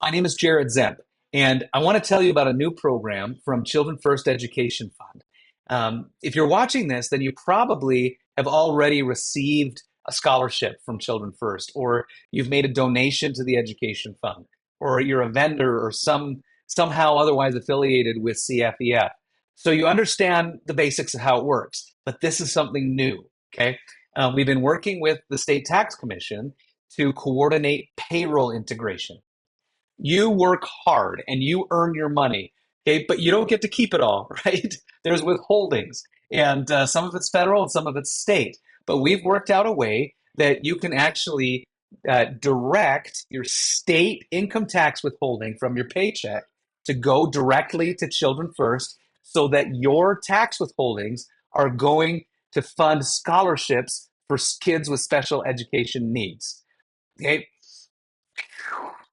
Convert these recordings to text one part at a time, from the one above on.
My name is Jared Zemp, and I want to tell you about a new program from Children First Education Fund. If you're watching this, then you probably have already received a scholarship from Children First, or you've made a donation to the education fund, or you're a vendor or somehow otherwise affiliated with CFEF. So you understand the basics of how it works, but this is something new. Okay, we've been working with the state tax commission to coordinate payroll integration. You work hard and you earn your money, okay, but you don't get to keep it all, right? There's withholdings, and some of it's federal and some of it's state. But we've worked out a way that you can actually direct your state income tax withholding from your paycheck to go directly to Children First, so that your tax withholdings are going to fund scholarships for kids with special education needs. Okay,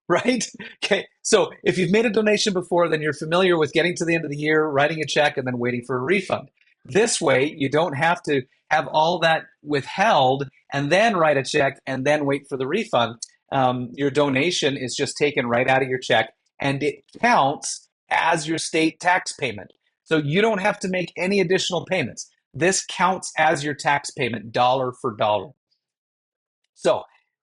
right? Okay. So if you've made a donation before, then you're familiar with getting to the end of the year, writing a check, and then waiting for a refund. This way, you don't have to have all that withheld and then write a check and then wait for the refund. Your donation is just taken right out of your check and it counts as your state tax payment. So you don't have to make any additional payments. This counts as your tax payment, dollar for dollar. So,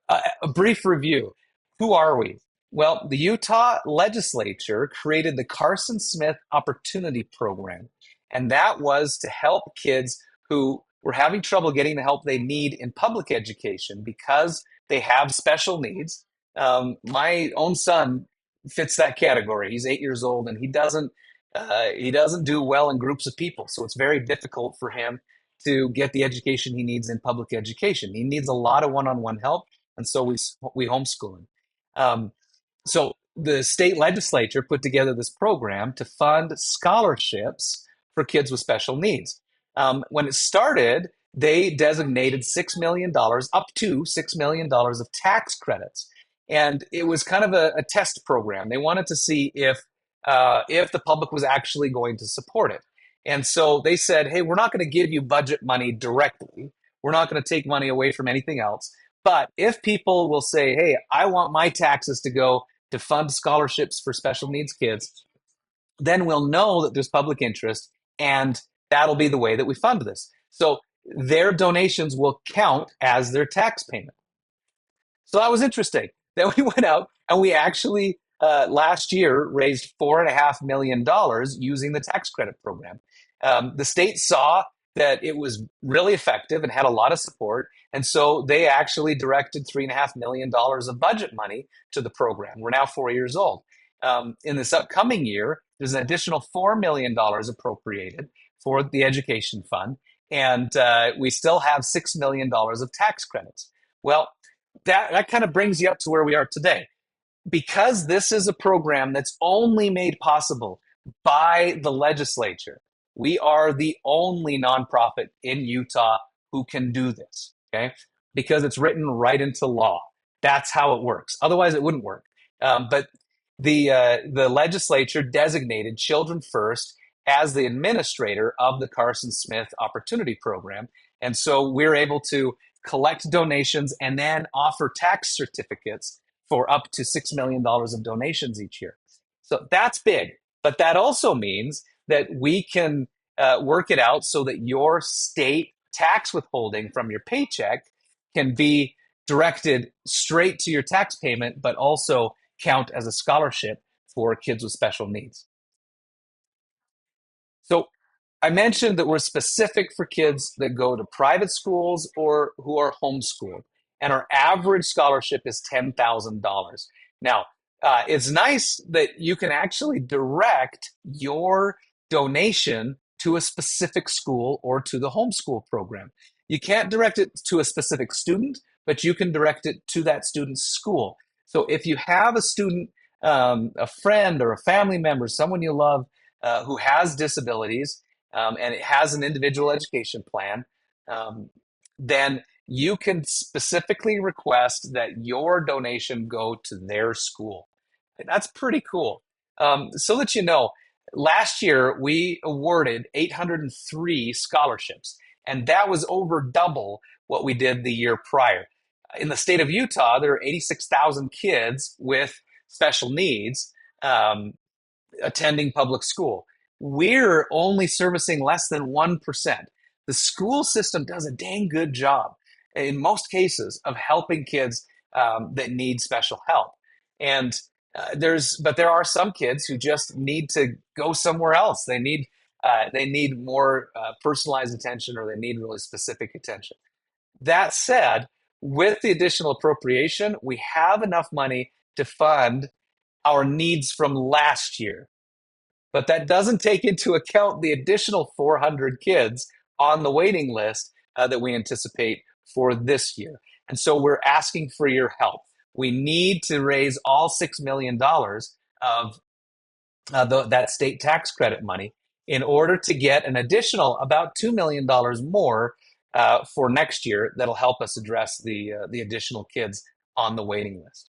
a brief review. Who are we? Well, the Utah legislature created the Carson Smith Opportunity Program, and that was to help kids who were having trouble getting the help they need in public education because they have special needs. My own son fits that category. He's 8 years old, and he doesn't do well in groups of people, so it's very difficult for him to get the education he needs in public education. He needs a lot of one-on-one help, and so we homeschool him. Um, so the state legislature put together this program to fund scholarships for kids with special needs. When it started, they designated $6 million, up to $6 million of tax credits, and it was kind of a test program. They wanted to see if the public was actually going to support it. And so they said, hey, we're not going to give you budget money directly. We're not going to take money away from anything else. But if people will say, hey, I want my taxes to go to fund scholarships for special needs kids, then we'll know that there's public interest, and that'll be the way that we fund this. So their donations will count as their tax payment. So that was interesting. Then we went out and we actually last year raised $4.5 million using the tax credit program. The state saw that it was really effective and had a lot of support, and so they actually directed $3.5 million of budget money to the program. We're now 4 years old. In this upcoming year, there's an additional $4 million appropriated for the education fund, and we still have $6 million of tax credits. Well, that kind of brings you up to where we are today. Because this is a program that's only made possible by the legislature, we are the only nonprofit in Utah who can do this, okay? Because it's written right into law. That's how it works. Otherwise, it wouldn't work. But the legislature designated Children First as the administrator of the Carson Smith Opportunity Program. And so we're able to collect donations and then offer tax certificates for up to $6 million of donations each year. So that's big. But that also means that we can work it out so that your state tax withholding from your paycheck can be directed straight to your tax payment, but also count as a scholarship for kids with special needs. So I mentioned that we're specific for kids that go to private schools or who are homeschooled, and our average scholarship is $10,000. Now, it's nice that you can actually direct your donation to a specific school or to the homeschool program. You can't direct it to a specific student, but you can direct it to that student's school. So if you have a student, a friend, or a family member, someone you love who has disabilities, and it has an individual education plan, then you can specifically request that your donation go to their school. That's pretty cool. So that you know, last year we awarded 803 scholarships, and that was over double what we did the year prior. In the state of Utah, there are 86,000 kids with special needs attending public school. We're only servicing less than 1%. The school system does a dang good job in most cases of helping kids that need special help. And but there are some kids who just need to go somewhere else. They need more personalized attention, or they need really specific attention. That said, with the additional appropriation, we have enough money to fund our needs from last year. But that doesn't take into account the additional 400 kids on the waiting list that we anticipate for this year. And so we're asking for your help. We need to raise all $6 million of that state tax credit money in order to get an additional about $2 million more for next year that'll help us address the additional kids on the waiting list.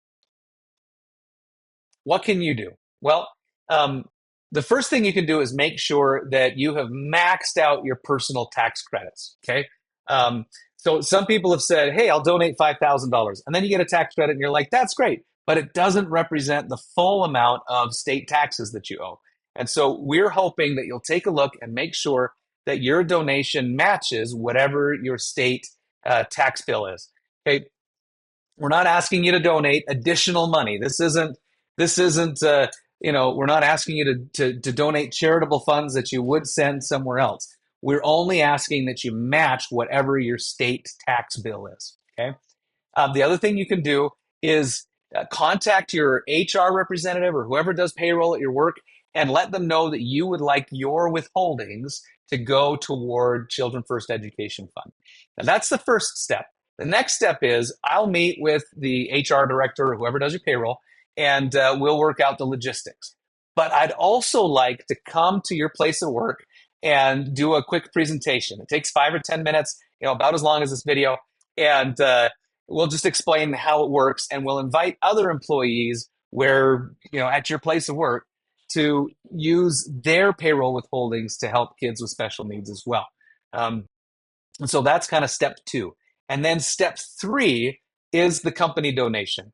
What can you do? Well, um, the first thing you can do is make sure that you have maxed out your personal tax credits. Okay. Um, so some people have said, hey, I'll donate $5,000. And then you get a tax credit and you're like, that's great. But it doesn't represent the full amount of state taxes that you owe. And so we're hoping that you'll take a look and make sure that your donation matches whatever your state tax bill is. Okay. We're not asking you to donate additional money. This isn't we're not asking you to donate charitable funds that you would send somewhere else. We're only asking that you match whatever your state tax bill is. Okay. The other thing you can do is contact your HR representative or whoever does payroll at your work and let them know that you would like your withholdings to go toward Children First Education Fund. Now, that's the first step. The next step is I'll meet with the HR director or whoever does your payroll, and we'll work out the logistics. But I'd also like to come to your place of work and do a quick presentation. It takes 5 or 10 minutes, about as long as this video. And we'll just explain how it works, and we'll invite other employees at your place of work to use their payroll withholdings to help kids with special needs as well. And so that's kind of step 2. And then step 3 is the company donation.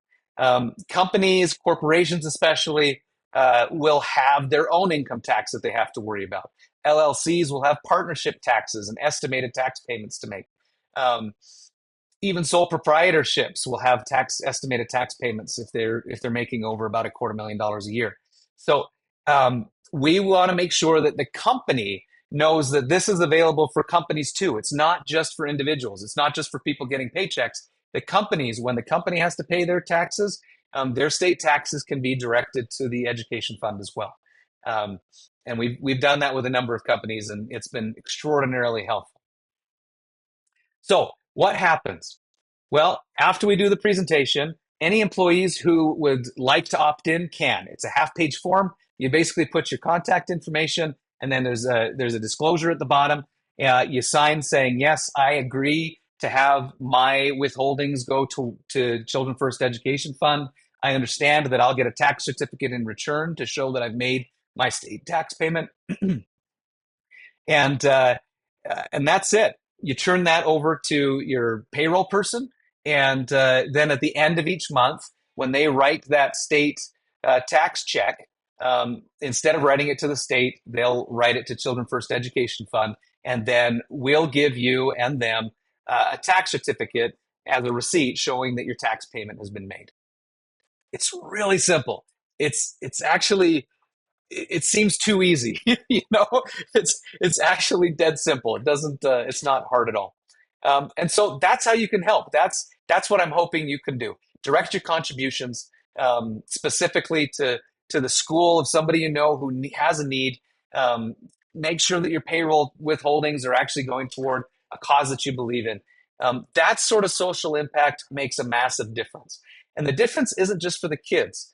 Companies, corporations especially, will have their own income tax that they have to worry about. LLCs will have partnership taxes and estimated tax payments to make. Even sole proprietorships will have estimated tax payments if they're making over about $250,000 a year. So we want to make sure that the company knows that this is available for companies too. It's not just for individuals. It's not just for people getting paychecks. The companies, when the company has to pay their taxes, their state taxes can be directed to the education fund as well. And we've done that with a number of companies, and it's been extraordinarily helpful. So what happens? Well, after we do the presentation, any employees who would like to opt in can. It's a half-page form. You basically put your contact information, and then there's a disclosure at the bottom. You sign saying, yes, I agree to have my withholdings go to Children First Education Fund. I understand that I'll get a tax certificate in return to show that I've made my state tax payment. And that's it. You turn that over to your payroll person, and then at the end of each month, when they write that state tax check, instead of writing it to the state, they'll write it to Children First Education Fund, and then we'll give you and them a tax certificate as a receipt showing that your tax payment has been made. It's really simple. It's actually, it seems too easy. It's actually dead simple. It's not hard at all. And so that's how you can help. That's what I'm hoping you can do. Direct your contributions specifically to the school of somebody you know who has a need. Make sure that your payroll withholdings are actually going toward a cause that you believe in. That sort of social impact makes a massive difference. And the difference isn't just for the kids.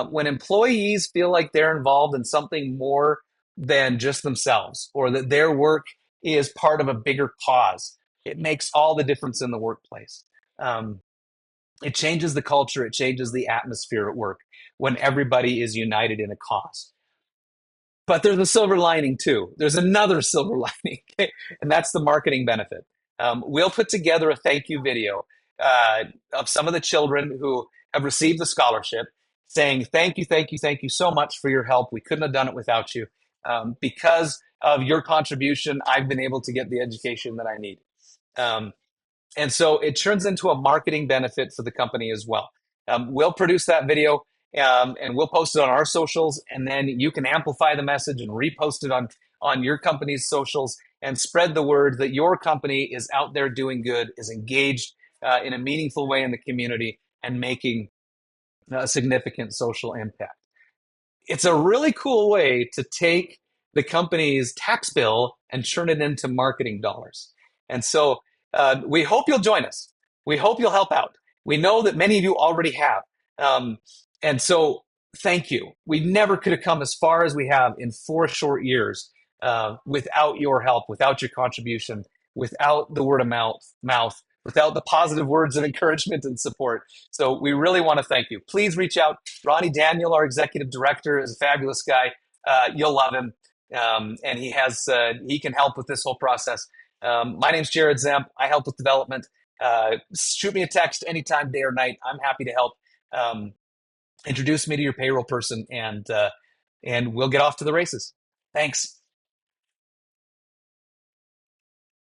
When employees feel like they're involved in something more than just themselves, or that their work is part of a bigger cause, it makes all the difference in the workplace. It changes the culture. It changes the atmosphere at work when everybody is united in a cause. But there's a silver lining too. There's another silver lining, and that's the marketing benefit. We'll put together a thank you video of some of the children who have received the scholarship, saying thank you so much for your help. We couldn't have done it without you. Because of your contribution, I've been able to get the education that I need. Um, and so it turns into a marketing benefit for the company as well. We'll produce that video and we'll post it on our socials, and then you can amplify the message and repost it on your company's socials and spread the word that your company is out there doing good, is engaged in a meaningful way in the community, and making a significant social impact. It's a really cool way to take the company's tax bill and turn it into marketing dollars. And so we hope you'll join us. We hope you'll help out. We know that many of you already have. Um, and so thank you. We never could have come as far as we have in 4 short years without your help, without your contribution, without the word of mouth, without the positive words of encouragement and support. So we really want to thank you. Please reach out. Ronnie Daniel, our executive director, is a fabulous guy. You'll love him, and he can help with this whole process. My name's Jared Zemp. I help with development. Shoot me a text anytime, day or night. I'm happy to help. Introduce me to your payroll person, and we'll get off to the races. Thanks.